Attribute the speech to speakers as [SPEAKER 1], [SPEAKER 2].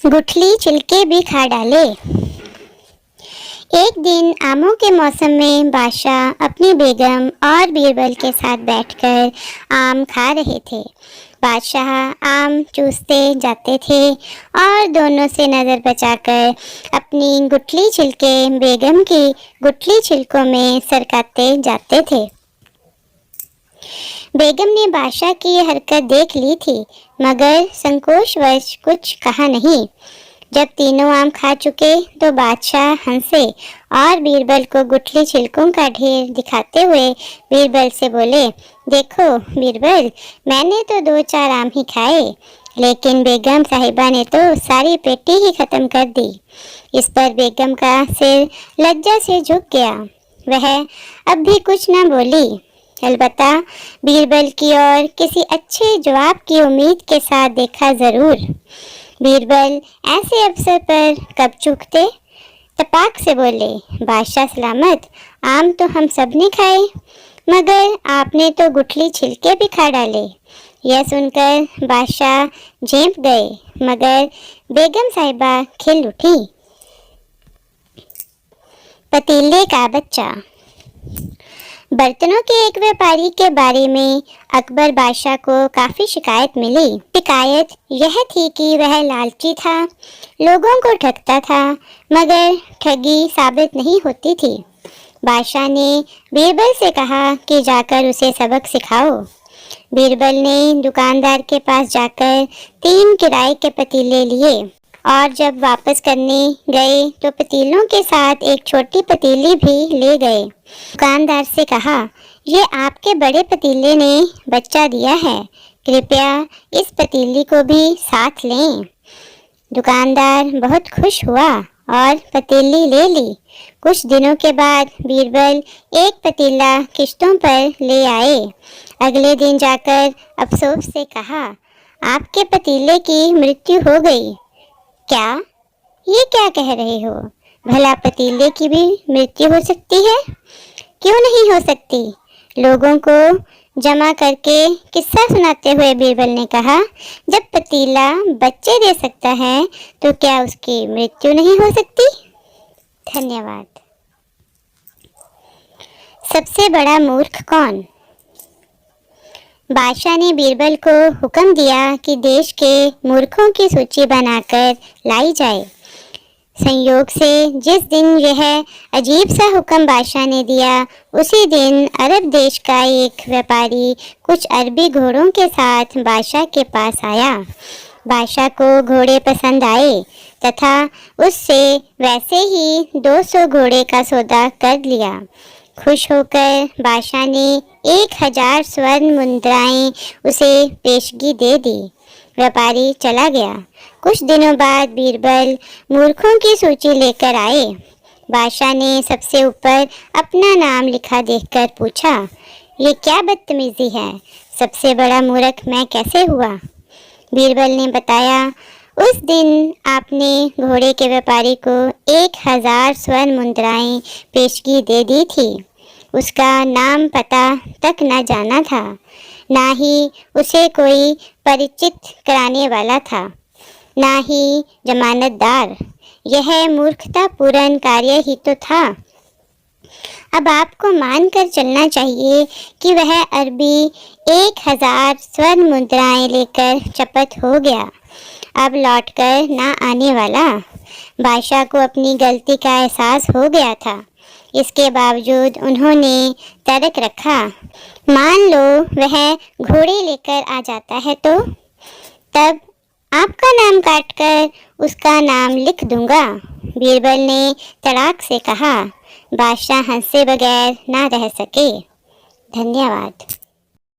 [SPEAKER 1] गुठली छिलके भी खा डाले। एक दिन आमों के मौसम में बादशाह अपनी बेगम और बीरबल के साथ बैठकर आम खा रहे थे। बादशाह आम चूसते जाते थे और दोनों से नज़र बचाकर अपनी गुठली छिलके बेगम की गुठली छिलकों में सरकाते जाते थे। बेगम ने बादशाह की ये हरकत देख ली थी, मगर संकोचवश कुछ कहा नहीं। जब तीनों आम खा चुके तो बादशाह हंसे और बीरबल को गुठली छिलकों का ढेर दिखाते हुए बीरबल से बोले, देखो बीरबल, मैंने तो 2-4 आम ही खाए, लेकिन बेगम साहिबा ने तो सारी पेटी ही खत्म कर दी। इस पर बेगम का सिर लज्जा से झुक गया। वह अब भी कुछ न बोली, अलबत्ता बीरबल की ओर किसी अच्छे जवाब की उम्मीद के साथ देखा जरूर। बीरबल ऐसे अवसर पर कब चूकते। तपाक से बोले, बादशाह सलामत, आम तो हम सब ने खाए, मगर आपने तो गुठली छिलके भी खा डाले। यह सुनकर बादशाह झेंप गए, मगर बेगम साहिबा खिल उठी। पतीले का बच्चा। बर्तनों के एक व्यापारी के बारे में अकबर बादशाह को काफ़ी शिकायत मिली। शिकायत यह थी कि वह लालची था, लोगों को ठगता था, मगर ठगी साबित नहीं होती थी। बादशाह ने बीरबल से कहा कि जाकर उसे सबक सिखाओ। बीरबल ने दुकानदार के पास जाकर 3 किराए के पतीले लिए और जब वापस करने गए तो पतीलों के साथ एक छोटी पतीली भी ले गए। दुकानदार से कहा, ये आपके बड़े पतीले ने बच्चा दिया है, कृपया इस पतीली को भी साथ लें। दुकानदार बहुत खुश हुआ और पतीली ले ली। कुछ दिनों के बाद बीरबल एक पतीला किश्तों पर ले आए। अगले दिन जाकर अफसोस से कहा, आपके पतीले की मृत्यु हो गई। क्या? ये क्या कह रहे हो? भला पतीले की भी मृत्यु हो सकती है? क्यों नहीं हो सकती? लोगों को जमा करके किस्सा सुनाते हुए बीरबल ने कहा, जब पतीला बच्चे दे सकता है तो क्या उसकी मृत्यु नहीं हो सकती? धन्यवाद। सबसे बड़ा मूर्ख कौन? बादशाह ने बीरबल को हुक्म दिया कि देश के मूर्खों की सूची बनाकर लाई जाए। संयोग से जिस दिन यह अजीब सा हुक्म बादशाह ने दिया, उसी दिन अरब देश का एक व्यापारी कुछ अरबी घोड़ों के साथ बादशाह के पास आया। बादशाह को घोड़े पसंद आए तथा उससे वैसे ही 200 घोड़े का सौदा कर लिया। खुश होकर बादशाह ने 1000 स्वर्ण मुद्राएं उसे पेशगी दे दी। व्यापारी चला गया। कुछ दिनों बाद बीरबल मूर्खों की सूची लेकर आए। बादशाह ने सबसे ऊपर अपना नाम लिखा देखकर पूछा, ये क्या बदतमीजी है? सबसे बड़ा मूर्ख मैं कैसे हुआ? बीरबल ने बताया, उस दिन आपने घोड़े के व्यापारी को 1000 स्वर्ण मुद्राएं पेशगी दे दी थी। उसका नाम पता तक न जाना था, ना ही उसे कोई परिचित कराने वाला था, ना ही जमानतदार। यह मूर्खतापूर्ण कार्य ही तो था। अब आपको मानकर चलना चाहिए कि वह अरबी 1000 स्वर्ण मुद्राएं लेकर चपत हो गया, अब लौटकर ना आने वाला। बादशाह को अपनी गलती का एहसास हो गया था, इसके बावजूद उन्होंने तर्क रखा। मान लो वह घोड़े लेकर आ जाता है तो? तब आपका नाम काटकर उसका नाम लिख दूंगा। बीरबल ने तड़ाक से कहा। बादशाह हंसे बगैर ना रह सके। धन्यवाद।